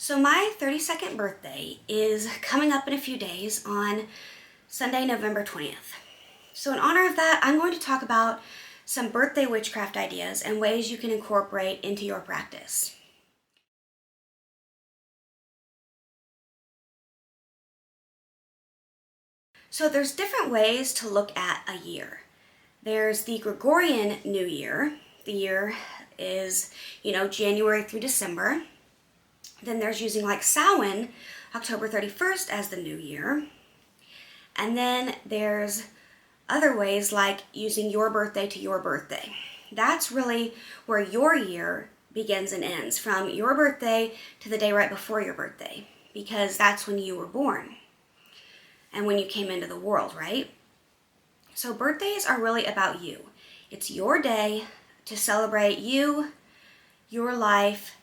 So my 32nd birthday is coming up in a few days on Sunday, November 20th. So in honor of that, I'm going to talk about some birthday witchcraft ideas and ways you can incorporate into your practice. So there's different ways to look at a year. There's the Gregorian New Year. The year is, January through December. Then there's using like Samhain, October 31st as the new year. And then there's other ways like using your birthday to your birthday. That's really where your year begins and ends, from your birthday to the day right before your birthday, because that's when you were born and when you came into the world, right? So birthdays are really about you. It's your day to celebrate you, your life,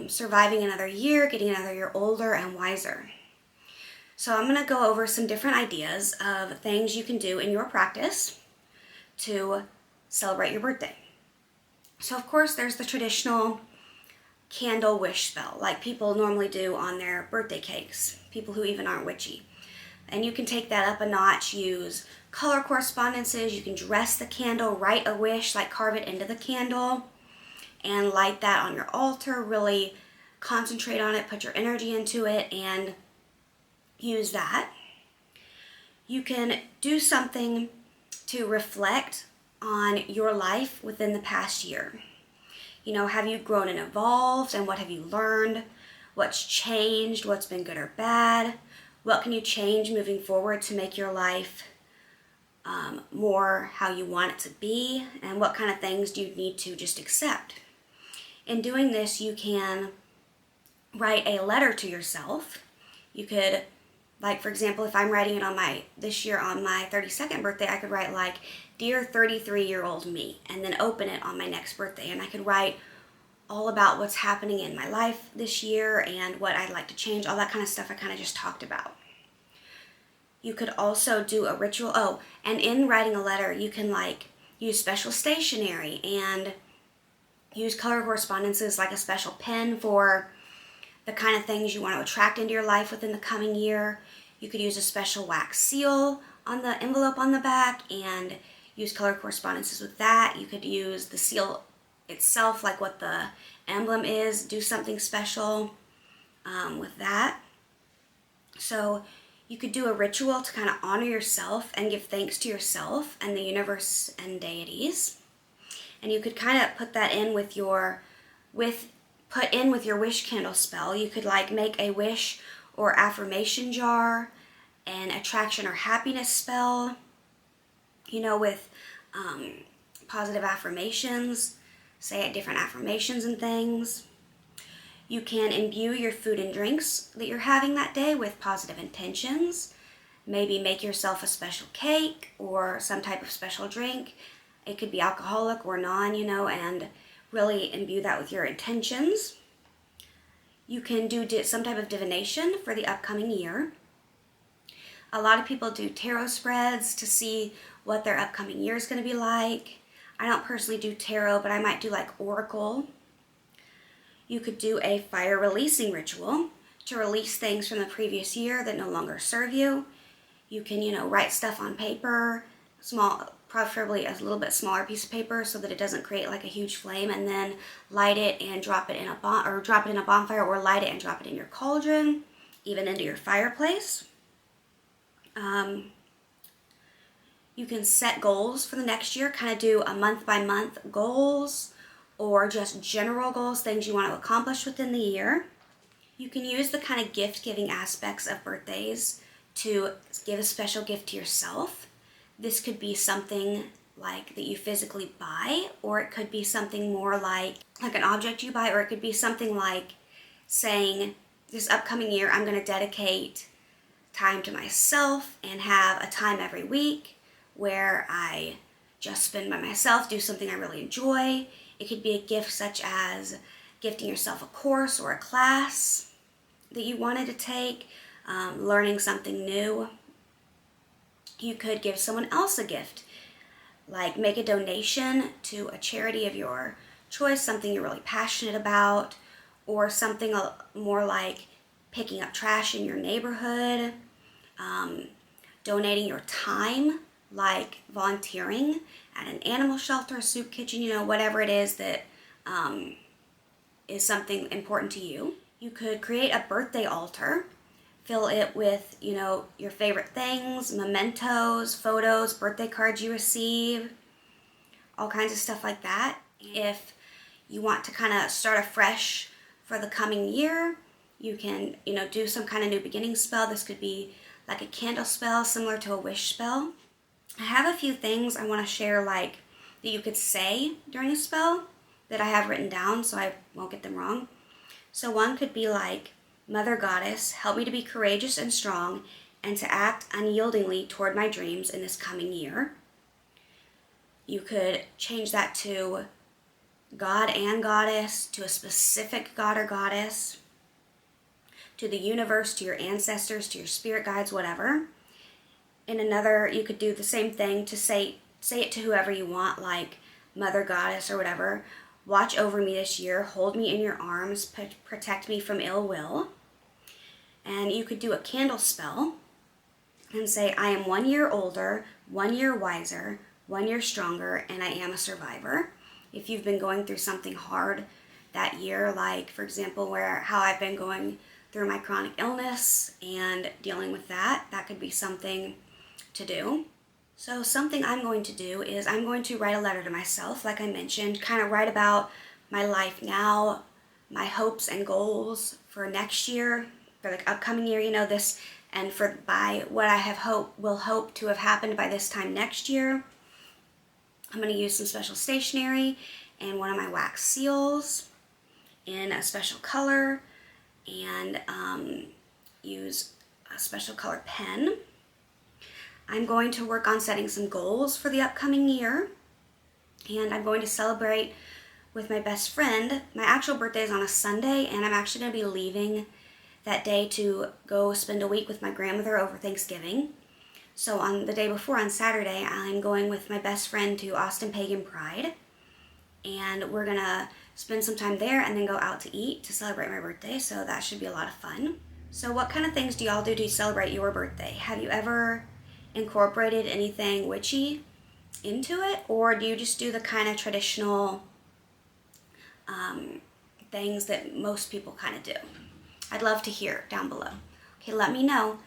surviving another year, getting another year older and wiser. So I'm going to go over some different ideas of things you can do in your practice to celebrate your birthday. So of course there's the traditional candle wish spell, like people normally do on their birthday cakes, people who even aren't witchy. And you can take that up a notch, use color correspondences, you can dress the candle, write a wish, like carve it into the candle, and light that on your altar, really concentrate on it, put your energy into it, and use that. You can do something to reflect on your life within the past year. Have you grown and evolved, and what have you learned? What's changed? What's been good or bad? What can you change moving forward to make your life more how you want it to be? And what kind of things do you need to just accept? In doing this, you can write a letter to yourself. You could, like, for example, if I'm writing it this year on my 32nd birthday, I could write like, "Dear 33-year-old me," and then open it on my next birthday. And I could write all about what's happening in my life this year and what I'd like to change, all that kind of stuff I kind of just talked about. You could also do a ritual. Oh, and in writing a letter, you can use special stationery and use color correspondences, like a special pen for the kind of things you want to attract into your life within the coming year. You could use a special wax seal on the envelope on the back and use color correspondences with that. You could use the seal itself, like what the emblem is, do something special with that. So you could do a ritual to kind of honor yourself and give thanks to yourself and the universe and deities. And you could kind of put that in with your wish candle spell. You could make a wish or affirmation jar, an attraction or happiness spell, with positive affirmations, say different affirmations and things. You can imbue your food and drinks that you're having that day with positive intentions. Maybe make yourself a special cake or some type of special drink. It could be alcoholic or non, and really imbue that with your intentions. You can do some type of divination for the upcoming year. A lot of people do tarot spreads to see what their upcoming year is going to be like. I don't personally do tarot, but I might do oracle. You could do a fire releasing ritual to release things from the previous year that no longer serve you. You can, write stuff on paper, preferably a little bit smaller piece of paper so that it doesn't create a huge flame, and then light it and drop it in a bonfire, or light it and drop it in your cauldron, even into your fireplace. You can set goals for the next year, kind of do a month by month goals, or just general goals, things you want to accomplish within the year. You can use the kind of gift giving aspects of birthdays to give a special gift to yourself. This could be something that you physically buy, or it could be something more like an object you buy, or it could be something like saying, this upcoming year I'm going to dedicate time to myself and have a time every week where I just spend by myself, do something I really enjoy. It could be a gift such as gifting yourself a course or a class that you wanted to take, learning something new. You could give someone else a gift, like make a donation to a charity of your choice, something you're really passionate about, or something more like picking up trash in your neighborhood, donating your time, like volunteering at an animal shelter, a soup kitchen, you know, whatever it is that is something important to you. You could create a birthday altar, fill it with, you know, your favorite things, mementos, photos, birthday cards you receive, all kinds of stuff like that. If you want to kind of start afresh for the coming year, you can, you know, do some kind of new beginning spell. This could be like a candle spell similar to a wish spell. I have a few things I want to share, like, that you could say during a spell that I have written down so I won't get them wrong. So one could be like, Mother Goddess, help me to be courageous and strong and to act unyieldingly toward my dreams in this coming year. You could change that to God and Goddess, to a specific God or Goddess, to the universe, to your ancestors, to your spirit guides, whatever. In another, you could do the same thing to say it to whoever you want, like Mother Goddess or whatever. Watch over me this year, hold me in your arms, protect me from ill will. And you could do a candle spell and say, I am 1 year older, 1 year wiser, 1 year stronger, and I am a survivor. If you've been going through something hard that year, like, for example, how I've been going through my chronic illness and dealing with that, that could be something to do. So something I'm going to do is I'm going to write a letter to myself, like I mentioned, kind of write about my life now, my hopes and goals for next year, for the upcoming year, you know, this, and by what I will hope to have happened by this time next year. I'm going to use some special stationery and one of my wax seals in a special color, and use a special colored pen. I'm going to work on setting some goals for the upcoming year, and I'm going to celebrate with my best friend. My actual birthday is on a Sunday, and I'm actually going to be leaving that day to go spend a week with my grandmother over Thanksgiving. So on the day before, on Saturday, I'm going with my best friend to Austin Pagan Pride, and we're going to spend some time there and then go out to eat to celebrate my birthday, so that should be a lot of fun. So what kind of things do y'all do to celebrate your birthday? Have you ever incorporated anything witchy into it, or do you just do the kind of traditional things that most people kind of do? I'd love to hear down below. Okay, let me know.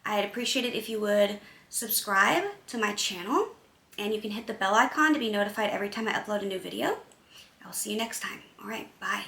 I'd appreciate it if you would subscribe to my channel, and you can hit the bell icon to be notified every time I upload a new video. I'll see you next time. All right, bye.